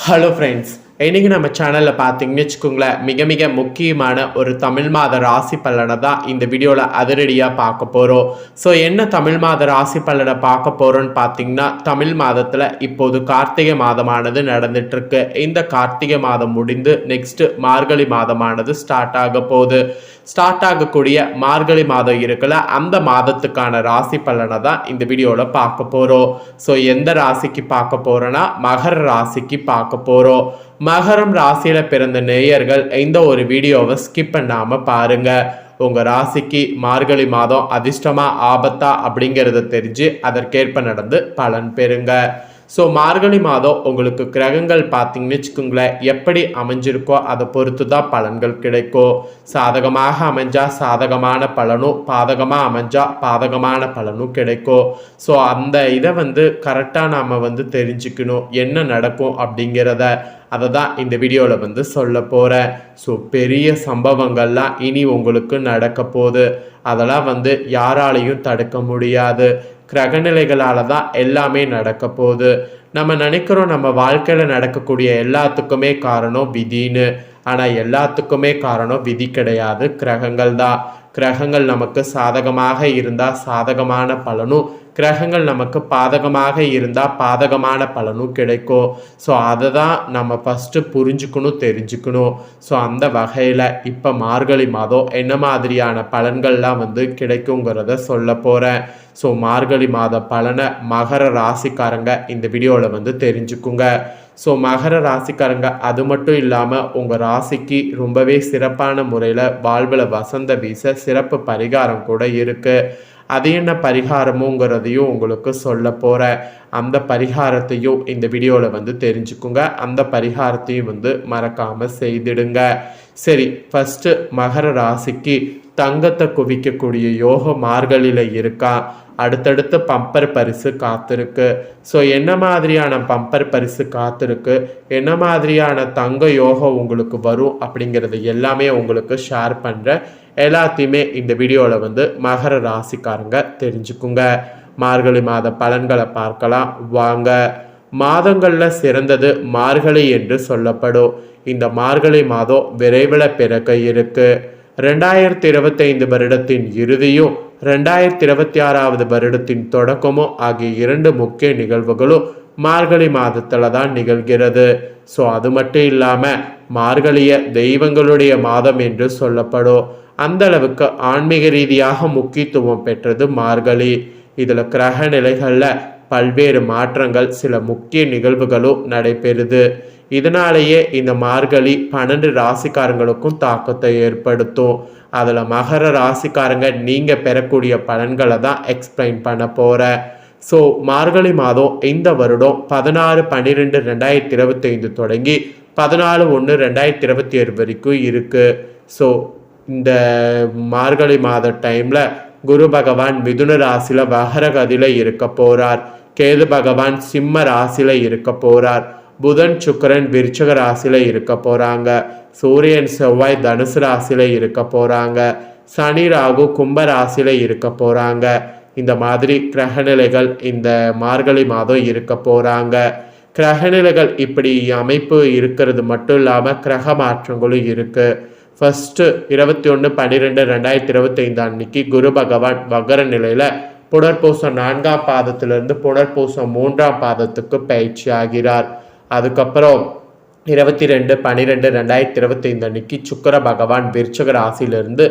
Hello friends, இன்றைக்கி நம்ம சேனலில் பார்த்தீங்கன்னு வச்சுக்கோங்களேன், மிக மிக முக்கியமான ஒரு தமிழ் மாத ராசி பலனை தான் இந்த வீடியோவில் அதிரடியாக பார்க்க போகிறோம். ஸோ என்ன தமிழ் மாத ராசி பலனை பார்க்க போகிறோன்னு பார்த்தீங்கன்னா, தமிழ் மாதத்தில் இப்போது கார்த்திகை மாதமானது நடந்துட்டுருக்கு. இந்த கார்த்திகை மாதம் முடிந்து நெக்ஸ்ட்டு மார்கழி மாதமானது ஸ்டார்ட் ஆக போகுது. ஸ்டார்ட் ஆகக்கூடிய மார்கழி மாதம் இருக்குல்ல, அந்த மாதத்துக்கான ராசி பலனை தான் இந்த வீடியோவில் பார்க்க போகிறோம். ஸோ எந்த ராசிக்கு பார்க்க போகிறோன்னா மகர ராசிக்கு பார்க்க போகிறோம். மகரம் ராசியில் பிறந்த நேயர்கள் இந்த ஒரு வீடியோவை ஸ்கிப் பண்ணாமல் பாருங்கள். உங்கள் ராசிக்கு மார்கழி மாதம் அதிர்ஷ்டமா ஆபத்தா அப்படிங்கிறத தெரிஞ்சு அதற்கேற்ப நடந்து பலன் பெறுங்க. ஸோ மார்கழி மாதம் உங்களுக்கு கிரகங்கள் பார்த்தீங்கன்னு வச்சுக்கோங்களேன், எப்படி அமைஞ்சிருக்கோ அதை பொறுத்து தான் பலன்கள் கிடைக்கும். சாதகமாக அமைஞ்சால் சாதகமான பலனும், பாதகமாக அமைஞ்சால் பாதகமான பலனும் கிடைக்கும். ஸோ அந்த இதை கரெக்டாக நாம் தெரிஞ்சுக்கணும், என்ன நடக்கும் அப்படிங்கிறத. அதை தான் இந்த வீடியோவில் சொல்ல போகிறேன். ஸோ பெரிய சம்பவங்கள்லாம் இனி உங்களுக்கு நடக்க போகுது. அதெல்லாம் யாராலையும் தடுக்க முடியாது. கிரகநிலைகளால் தான் எல்லாமே நடக்க போகுது. நம்ம நினைக்கிறோம் நம்ம வாழ்க்கையில் நடக்கக்கூடிய எல்லாத்துக்குமே காரணம் விதின்னு. ஆனால் எல்லாத்துக்குமே காரணம் விதி கிடையாது, கிரகங்கள் தான். கிரகங்கள் நமக்கு சாதகமாக இருந்தால் சாதகமான பலனும், கிரகங்கள் நமக்கு பாதகமாக இருந்தால் பாதகமான பலனும் கிடைக்கும். ஸோ அதை தான் நம்ம ஃபஸ்ட்டு புரிஞ்சுக்கணும், தெரிஞ்சுக்கணும். ஸோ அந்த வகையில் இப்போ மார்கழி மாதம் என்ன மாதிரியான பலன்கள்லாம் கிடைக்குங்கிறத சொல்ல போகிறேன். ஸோ மார்கழி மாத பலனை மகர ராசிக்காரங்க இந்த வீடியோவில் தெரிஞ்சுக்குங்க. ஸோ மகர ராசிக்காரங்க அது மட்டும் இல்லாமல் உங்கள் ராசிக்கு ரொம்பவே சிறப்பான முறையில் வாழ்வில் வசந்த வீச சிறப்பு பரிகாரம் கூட இருக்குது. அது என்ன பரிகாரமுங்கிறதையும் உங்களுக்கு சொல்ல போகிறேன். அந்த பரிகாரத்தையும் இந்த வீடியோவில் தெரிஞ்சுக்குங்க. அந்த பரிகாரத்தையும் மறக்காமல் செய்திடுங்க. சரி, ஃபஸ்ட்டு மகர ராசிக்கு தங்கத்தை குவிக்கக்கூடிய யோகம் மார்கழியில் இருக்கா? அடுத்தடுத்து பம்பர் பரிசு காத்திருக்கு. ஸோ என்ன மாதிரியான பம்பர் பரிசு காத்திருக்கு, என்ன மாதிரியான தங்க யோகம் உங்களுக்கு வரும் அப்படிங்கிறது எல்லாமே உங்களுக்கு ஷேர் பண்ணுறேன். எல்லாத்தையுமே இந்த வீடியோவில் மகர ராசிக்காரங்க தெரிஞ்சுக்குங்க. மார்கழி மாத பலன்களை பார்க்கலாம் வாங்க. மாதங்களில் சிறந்தது மார்கழி என்று சொல்லப்படும். இந்த மார்கழி மாதம் விரைவில் பிறக்க இருக்கு. 2025 வருடத்தின் இறுதியும் 2026 வருடத்தின் தொடக்கமும் ஆகிய இரண்டு முக்கிய நிகழ்வுகளும் மார்கழி மாதத்தில் தான் நிகழ்கிறது. ஸோ அது மட்டும் இல்லாமல் மார்கழிய தெய்வங்களுடைய மாதம் என்று சொல்லப்படும். அந்த அளவுக்கு ஆன்மீக ரீதியாக முக்கியத்துவம் பெற்றது மார்கழி. இதில் கிரக நிலைகளில் பல்வேறு மாற்றங்கள், சில முக்கிய நிகழ்வுகளும் நடைபெறுது. இதனாலேயே இந்த மார்கழி 12 ராசிக்காரங்களுக்கும் தாக்கத்தை ஏற்படுத்தும். அதில் மகர ராசிக்காரங்க நீங்கள் பெறக்கூடிய பலன்களை தான் எக்ஸ்பிளைன் பண்ண போகிறேன். ஸோ மார்கழி மாதம் இந்த வருடம் 16/12/2025 தொடங்கி 14/1/2027 வரைக்கும் இருக்குது. ஸோ இந்த மார்கழி மாத டைமில் குரு பகவான் மிதுன ராசியில் வகரகதியில் இருக்க போகிறார். கேது பகவான் சிம்ம ராசியில் இருக்க போகிறார். புதன் சுக்கிரன் விருச்சக ராசியில் இருக்க போகிறாங்க. சூரியன் செவ்வாய் தனுசு ராசியில் இருக்க போகிறாங்க. சனி ராகு கும்ப ராசியில் இருக்க போகிறாங்க. இந்த மாதிரி கிரகநிலைகள் இந்த மார்கழி மாதம் இருக்க போகிறாங்க. கிரகநிலைகள் இப்படி அமைப்பு இருக்கிறது மட்டும் இல்லாமல் கிரக மாற்றங்களும் இருக்குது. ஃபஸ்ட்டு 21/12/2025 அன்னைக்கு குரு பகவான் வகர நிலையில் புனர்பூசம் 4ஆம் பாதத்திலிருந்து புனர்பூசம் 3ஆம் பாதத்துக்கு பயிற்சி ஆகிறார். அதுக்கப்புறம் 22/12/2025 அன்னைக்கு சுக்கிர பகவான் விருச்சக ராசியிலிருந்து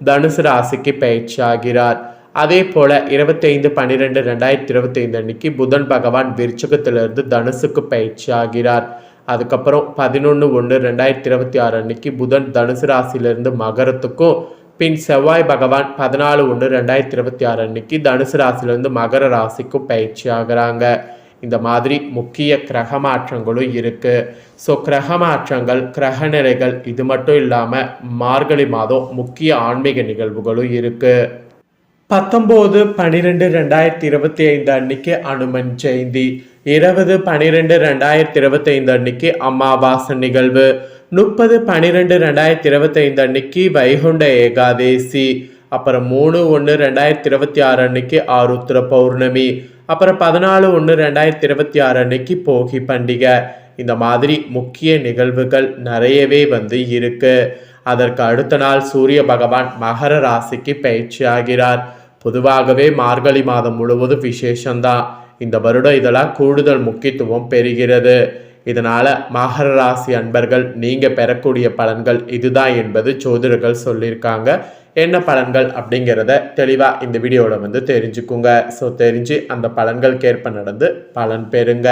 தனுசு ராசிக்கு பயிற்சி ஆகிறார். அதே போல் 25/12/2025 அன்னைக்கு புதன் பகவான் விருச்சகத்திலிருந்து தனுசுக்கு பயிற்சி ஆகிறார். அதுக்கப்புறம் 11/1/2026 அன்னைக்கு புதன் தனுசு ராசியிலிருந்து மகரத்துக்கும், பின் செவ்வாய் பகவான் 14/1/2026 அன்னைக்கு தனுசு ராசியிலிருந்து மகர ராசிக்கும் பயிற்சி ஆகிறாங்க. இந்த மாதிரி முக்கிய கிரக மாற்றங்களும் இருக்குது. ஸோ கிரக மாற்றங்கள், கிரகநிலைகள் இது மட்டும் இல்லாமல் மார்கழி மாதம் முக்கிய ஆன்மீக நிகழ்வுகளும் இருக்குது. 19/12/2025 அன்னைக்கு அனுமன் ஜெயந்தி, 20/12/2025 அன்னைக்கு அமாவாசை நிகழ்வு, 30/12/2025 அன்னைக்கு வைகுண்ட ஏகாதேசி, அப்புறம் 3/1/2026 அன்னைக்கு ஆருத்ர பௌர்ணமி, அப்புறம் 14/1/2026 அன்னைக்கு போகி பண்டிகை. இந்த மாதிரி முக்கிய நிகழ்வுகள் நிறையவே இருக்கு. அதற்கு அடுத்த நாள் சூரிய பகவான் மகர ராசிக்கு பயிற்சி ஆகிறார். பொதுவாகவே மார்கழி மாதம் முழுவதும் விசேஷம்தான். இந்த வருடம் இதெல்லாம் கூடுதல் முக்கியத்துவம் பெறுகிறது. இதனால மகர ராசி அன்பர்கள் நீங்க பெறக்கூடிய பலன்கள் இதுதான் என்பது ஜோதிடர்கள் சொல்லியிருக்காங்க. என்ன பலன்கள் அப்படிங்கிறத தெளிவாக இந்த வீடியோவில் தெரிஞ்சுக்குங்க. ஸோ தெரிஞ்சு அந்த பலன்களுக்கேற்ப நடந்து பலன் பெறுங்க.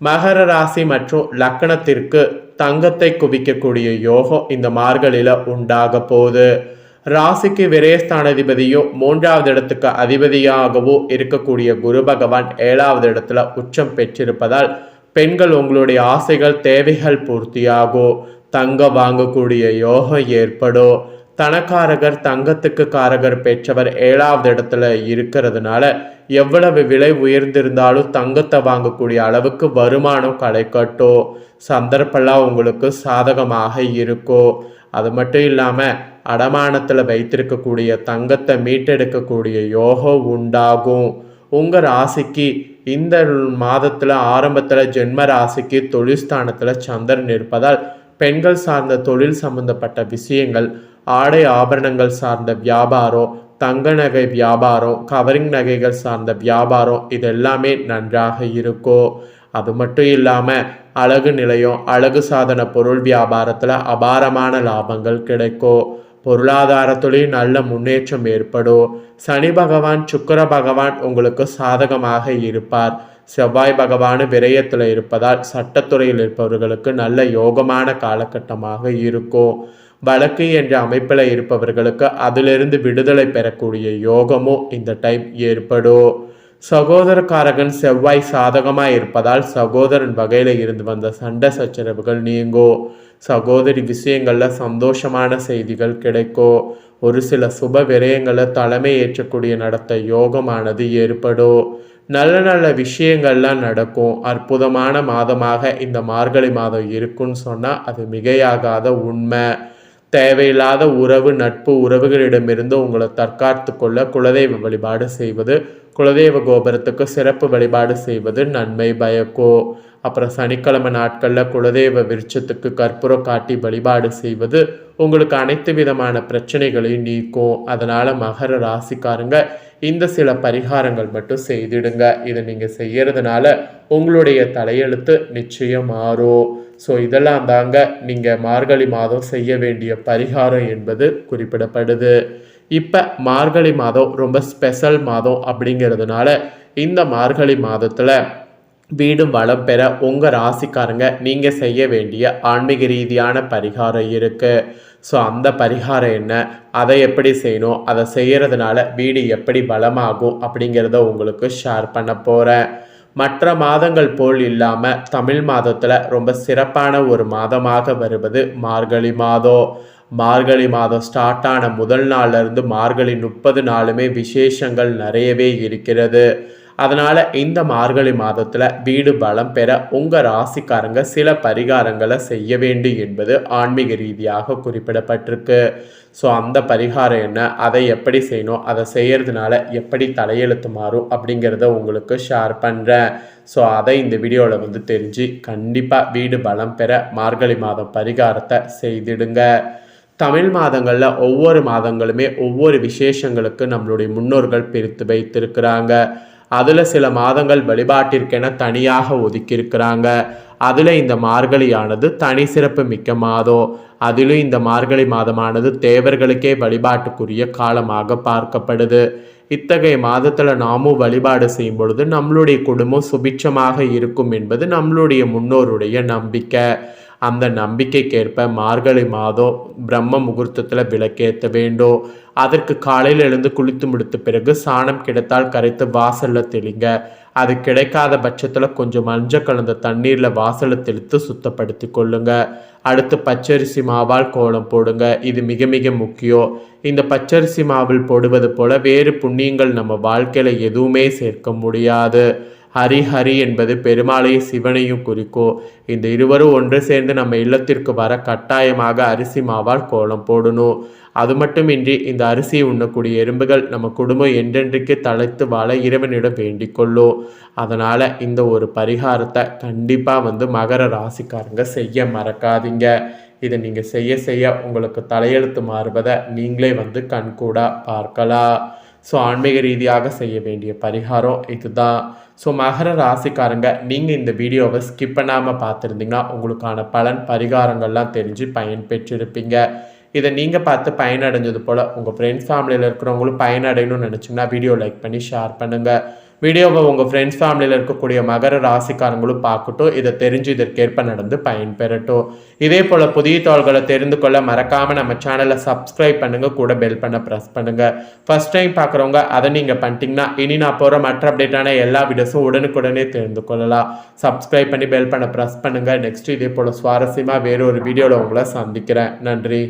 மகர ராசி மற்றும் லக்னத்திற்கு தங்கத்தை குவிக்கக்கூடிய யோகம் இந்த மார்கழியில் உண்டாக போகுது. ராசிக்கு விரயஸ்தானாதிபதியும் 3வது இடத்துக்கு அதிபதியாகவோ இருக்கக்கூடிய குரு பகவான் 7வது இடத்துல உச்சம் பெற்றிருப்பதால் பெண்கள் உங்களுடைய ஆசைகள் தேவைகள் பூர்த்தியாகும். தங்கம் வாங்கக்கூடிய யோகம் ஏற்படும். தனக்காரகர் தங்கத்துக்கு காரகர் பெற்றவர் 7வது இடத்துல இருக்கிறதுனால எவ்வளவு விலை உயர்ந்திருந்தாலும் தங்கத்தை வாங்கக்கூடிய அளவுக்கு வருமானம் கிடைக்கட்டும். சந்தர்ப்பெல்லாம் உங்களுக்கு சாதகமாக இருக்கும். அது மட்டும் இல்லாமல் அடமானத்தில் வைத்திருக்கக்கூடிய தங்கத்தை மீட்டெடுக்கக்கூடிய யோகம் உண்டாகும். உங்கள் ராசிக்கு இந்த மாதத்தில் ஆரம்பத்தில் ஜென்ம ராசிக்கு தொழில் ஸ்தானத்தில் சந்திரன் இருப்பதால் பெண்கள் சார்ந்த தொழில் சம்பந்தப்பட்ட விஷயங்கள், ஆடை ஆபரணங்கள் சார்ந்த வியாபாரம், தங்க நகை வியாபாரம், கவரிங் நகைகள் சார்ந்த வியாபாரம் இதெல்லாமே நன்றாக இருக்கும். அது மட்டும் இல்லாமல் அழகு நிலையம், அழகு சாதன பொருள் வியாபாரத்தில் அபாரமான லாபங்கள் கிடைக்கும். பொருளாதாரத்துலேயும் நல்ல முன்னேற்றம் ஏற்படும். சனி பகவான் சுக்கிர பகவான் உங்களுக்கு சாதகமாக இருப்பார். செவ்வாய் பகவான் விரயத்தில் இருப்பதால் சட்டத்துறையில் இருப்பவர்களுக்கு நல்ல யோகமான காலகட்டமாக இருக்கும். வழக்கு என்ற அமைப்பில் இருப்பவர்களுக்கு அதிலிருந்து விடுதலை பெறக்கூடிய யோகமும் இந்த டைம் ஏற்படும். சகோதரக்காரகன் செவ்வாய் சாதகமாக இருப்பதால் சகோதரன் வகையில் இருந்து வந்த சண்டை சச்சரவுகள் நீங்கும். சகோதரி விஷயங்களில் சந்தோஷமான செய்திகள் கிடைக்கும். ஒரு சில சுப விரயங்களை தலைமை ஏற்றக்கூடிய நடத்த யோகமானது ஏற்படும். நல்ல நல்ல விஷயங்கள்லாம் நடக்கும். அற்புதமான மாதமாக இந்த மார்கழி மாதம் இருக்குன்னு சொன்னால் அது மிகையாகாத உண்மை. தேவையில்லாத உறவு நட்பு உறவுகளிடமிருந்து உங்களை தற்காத்து கொள்ள குலதெய்வ வழிபாடு செய்வது, குலதெய்வ கோபுரத்துக்கு சிறப்பு வழிபாடு செய்வது நன்மை பயக்கும். அப்புறம் சனிக்கிழமை நாட்களில் குலதெய்வ விருட்சத்துக்கு கற்பூரம் காட்டி வழிபாடு செய்வது உங்களுக்கு அனைத்து விதமான பிரச்சனைகளையும் நீக்கும். அதனால் மகர ராசிக்காரங்க இந்த சில பரிகாரங்கள் மட்டும் செய்திடுங்க. இதை நீங்கள் செய்யறதுனால உங்களுடைய தலையெழுத்து நிச்சயம் மாறும். ஸோ இதெல்லாம் தாங்க நீங்கள் மார்கழி மாதம் செய்ய வேண்டிய பரிகாரம் என்பது குறிப்பிடப்படுது. இப்போ மார்கழி மாதம் ரொம்ப ஸ்பெஷல் மாதம் அப்படிங்கிறதுனால இந்த மார்கழி மாதத்தில் வீடும் வளம் பெற உங்கள் ராசிக்காரங்க நீங்கள் செய்ய வேண்டிய ஆன்மீக ரீதியான பரிகாரம் இருக்குது. ஸோ அந்த பரிகாரம் என்ன, அதை எப்படி செய்யணும், அதை செய்கிறதுனால வீடு எப்படி பலமாகும் அப்படிங்கிறத உங்களுக்கு ஷேர் பண்ண போகிறேன். மற்ற மாதங்கள் போல் இல்லாமல் தமிழ் மாதத்தில் ரொம்ப சிறப்பான ஒரு மாதமாக வருவது மார்கழி மாதம். மார்கழி மாதம் ஸ்டார்ட் ஆன முதல் நாள்லேருந்து மார்கழி 30 நாளுமே விசேஷங்கள் நிறையவே இருக்கிறது. அதனால் இந்த மார்கழி மாதத்தில் வீடு பலம் பெற உங்கள் ராசிக்காரங்க சில பரிகாரங்களை செய்ய வேண்டும் என்பது ஆன்மீக ரீதியாக குறிப்பிடப்பட்டிருக்கு. ஸோ அந்த பரிகாரம் என்ன, அதை எப்படி செய்யணும், அதை செய்கிறதுனால எப்படி தலையெழுத்து மாறும் அப்படிங்கிறத உங்களுக்கு ஷேர் பண்ணுறேன். ஸோ அதை இந்த வீடியோவில் தெரிஞ்சு கண்டிப்பாக வீடு பலம் பெற மார்கழி மாதம் பரிகாரத்தை செய்திடுங்க. தமிழ் மாதங்களில் ஒவ்வொரு மாதங்களுமே ஒவ்வொரு விசேஷங்களுக்கு நம்மளுடைய முன்னோர்கள் பிரித்து வைத்திருக்கிறாங்க. அதில் சில மாதங்கள் வழிபாட்டிற்கென தனியாக ஒதுக்கியிருக்கிறாங்க. அதில் இந்த மார்கழியானது தனி சிறப்பு மிக்க மாதம். அதிலும் இந்த மார்கழி மாதமானது தேவர்களுக்கே வழிபாட்டுக்குரிய காலமாக பார்க்கப்படுது. இத்தகைய மாதத்தில் நாமும் வழிபாடு செய்யும் பொழுது நம்மளுடைய குடும்பம் சுபிட்சமாக இருக்கும் என்பது நம்மளுடைய முன்னோருடைய நம்பிக்கை. அந்த நம்பிக்கைக்கேற்ப மார்கழி மாதம் பிரம்ம முகூர்த்தத்தில் விளக்கேற்ற வேண்டும். அதற்கு காலையில் எழுந்து குளித்து முடித்த பிறகு சாணம் கிடைத்தால் கரைத்து வாசலில் தெளிங்க. அது கிடைக்காத பட்சத்தில் கொஞ்சம் மஞ்சள் கலந்த தண்ணீரில் வாசலில் தெளித்து சுத்தப்படுத்தி கொள்ளுங்க. அடுத்து பச்சரிசி மாவால் கோலம் போடுங்க. இது மிக மிக முக்கியம். இந்த பச்சரிசி மாவில் போடுவது போல வேறு புண்ணியங்கள் நம்ம வாழ்க்கையில் எதுவுமே சேர்க்க முடியாது. ஹரி ஹரி என்பது பெருமாளையும் சிவனையும் குறிக்கும். இந்த இருவரும் ஒன்று சேர்ந்து நம்ம இல்லத்திற்கு வர கட்டாயமாக அரிசி மாவால் கோலம் போடணும். அது மட்டுமின்றி இந்த அரிசியை உண்ணக்கூடிய எறும்புகள் நம்ம குடும்பம் என்றென்றைக்கு தழைத்து வாழ இறைவனிடம் வேண்டிக் கொள்ளும். அதனால் இந்த ஒரு பரிகாரத்தை கண்டிப்பாக மகர ராசிக்காரங்க செய்ய மறக்காதீங்க. இதை நீங்கள் செய்ய செய்ய உங்களுக்கு தலையெழுத்து மாறுவதை நீங்களே கண்கூடாக பார்க்கலாம். ஸோ ஆன்மீக ரீதியாக செய்ய வேண்டிய பரிகாரம் இதுதான். ஸோ மகர ராசிக்காரங்க, நீங்கள் இந்த வீடியோவை ஸ்கிப் பண்ணாமல் பார்த்துருந்தீங்கன்னா உங்களுக்கான பலன் பரிகாரங்கள்லாம் தெரிஞ்சு பயன் பெற்றிருப்பீங்க. இதை நீங்கள் பார்த்து பயனடைஞ்சது போல் உங்கள் ஃப்ரெண்ட்ஸ் ஃபேமிலியில் இருக்கிறவங்களும் பயனடையணும்னு நினச்சிங்கன்னா வீடியோ லைக் பண்ணி ஷேர் பண்ணுங்கள். வீடியோவை உங்கள் ஃப்ரெண்ட்ஸ் ஃபேமிலியில் இருக்கக்கூடிய மகர ராசிக்காரங்களும் பார்க்கட்டும். இதை தெரிஞ்சு இதற்கேற்ப நடந்து பயன்பெறட்டும். இதே போல் புதிய தகவல்களை தெரிந்து கொள்ள மறக்காமல் நம்ம சேனலை சப்ஸ்கிரைப் பண்ணுங்கள், கூட பெல் பண்ண ப்ரெஸ் பண்ணுங்கள். ஃபஸ்ட் டைம் பார்க்குறவங்க அதை நீங்கள் பண்ணிட்டீங்கன்னா இனி நான் போகிற மற்ற அப்டேட்டான எல்லா வீடியோஸும் உடனுக்குடனே தெரிந்து கொள்ளலாம். சப்ஸ்கிரைப் பண்ணி பெல் பண்ண ப்ரெஸ் பண்ணுங்கள். நெக்ஸ்ட் இதே போல் சுவாரஸ்யமாக வேறு ஒரு வீடியோவில் உங்களை சந்திக்கிறேன். நன்றி.